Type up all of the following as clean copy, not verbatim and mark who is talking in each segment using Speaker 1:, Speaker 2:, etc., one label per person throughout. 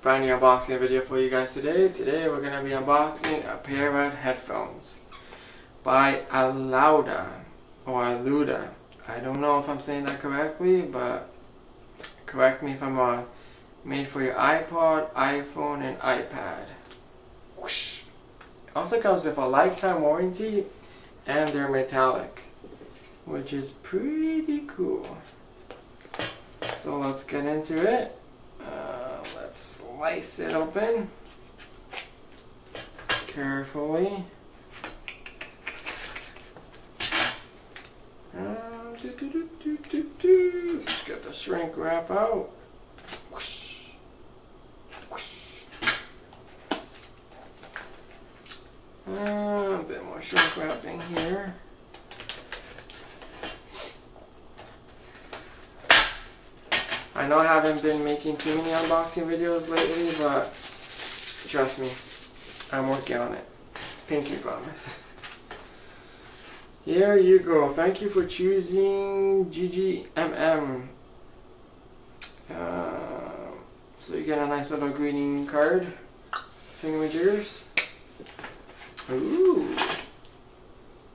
Speaker 1: Brand new unboxing video for you guys today. Today we're going to be unboxing a pair of headphones by Alauda or Alauda. I don't know if I'm saying that correctly, but correct me if I'm wrong. Made for your iPod, iPhone, and iPad. Whoosh. Also comes with a lifetime warranty, and they're metallic, which is pretty cool. So let's get into it. Let's slice it open carefully. Let's get the shrink wrap out. Whoosh. Whoosh. A bit more shrink wrapping here. I know I haven't been making too many unboxing videos lately, but trust me, I'm working on it. Pinky promise. Here you go. Thank you for choosing GGMM. So you get a nice little greeting card. Thingamajigers. Ooh.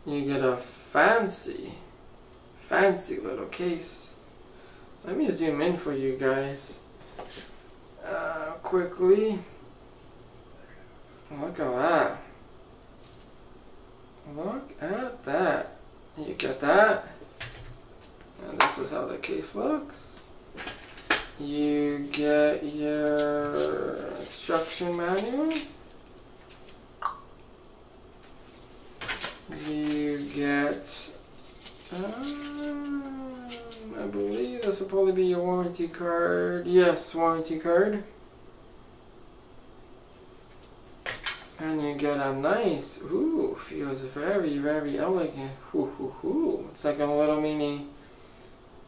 Speaker 1: You get a fancy little case. Let me zoom in for you guys quickly. Look at that. Look at that. You get that. And this is how the case looks. You get your instruction manual. You get I believe this will probably be your warranty card. Yes, warranty card. And you get a nice, ooh, feels very elegant. It's like a little mini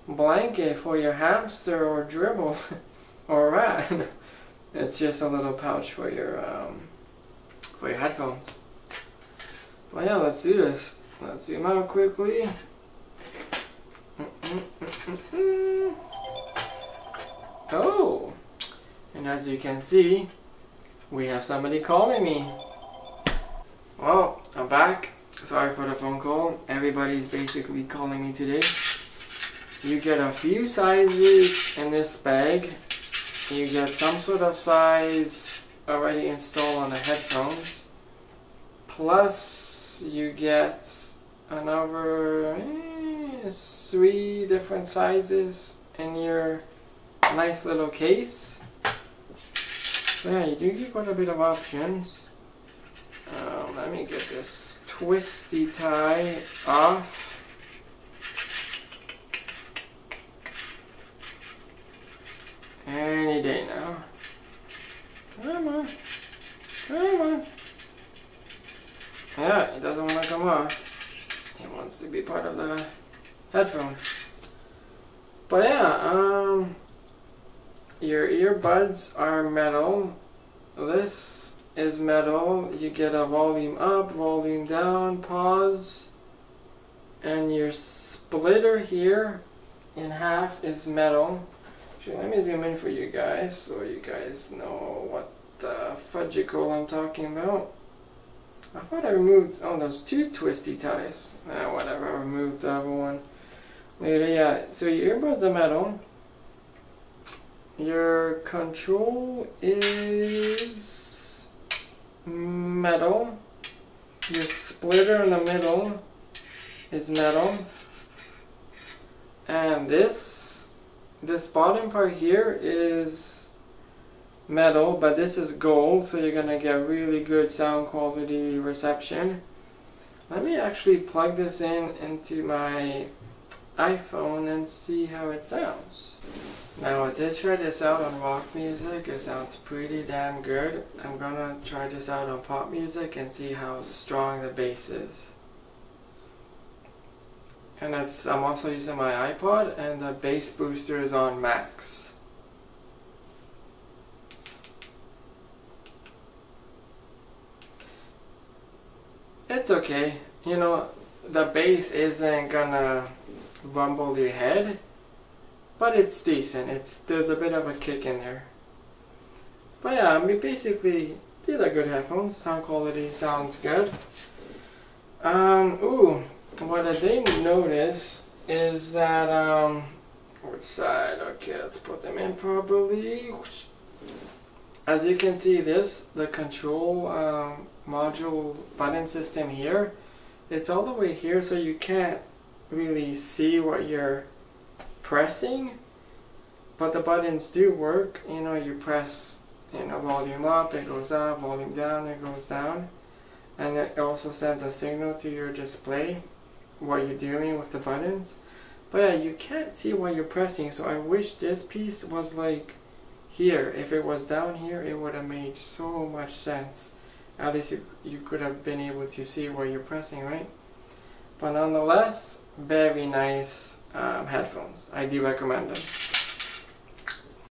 Speaker 1: blanket for your hamster or dribble or rat. It's just a little pouch for your headphones. Well, yeah, let's do this. Let's zoom out quickly. Oh, and as you can see, we have somebody calling me. Well, I'm back. Sorry for the phone call. Everybody's basically calling me today. You get a few sizes in this bag. You get some sort of size already installed on the headphones. Plus, you get another 3 different sizes in your nice little case. So yeah, you do get quite a bit of options. Let me get this twisty tie off. Any day now. Come on. Come on. Yeah, he doesn't want to come off. He wants to be part of the headphones. But yeah, your earbuds are metal. This is metal. You get a volume up, volume down, pause. And your splitter here in half is metal. Actually, let me zoom in for you guys so you guys know what the fudgicle I'm talking about. I thought I removed, oh, those 2 twisty ties. Whatever, I removed the other one later. Yeah, so your earbuds are metal. Your control is metal. Your splitter in the middle is metal. And this bottom part here is metal, but this is gold, so you're gonna get really good sound quality reception. Let me actually plug this into my iPhone and see how it sounds. Now I did try this out on rock music. It sounds pretty damn good. I'm gonna try this out on pop music and see how strong the bass is. And I'm also using my iPod, and the bass booster is on max. It's okay. You know, the bass isn't gonna rumble your head, but it's decent. There's a bit of a kick in there. But yeah, I mean, basically, these are good headphones. Sound quality sounds good. Ooh, what I didn't notice is that, which side? Okay, let's put them in properly. As you can see, the control module button system here, it's all the way here, so you can't really see what you're pressing, but the buttons do work. You know, you press, you know, volume up, it goes up, volume down, it goes down, and it also sends a signal to your display what you're doing with the buttons. But yeah, you can't see what you're pressing, so I wish this piece was like here. If it was down here, it would have made so much sense. At least you could have been able to see what you're pressing, right? But nonetheless, very nice headphones. I do recommend them.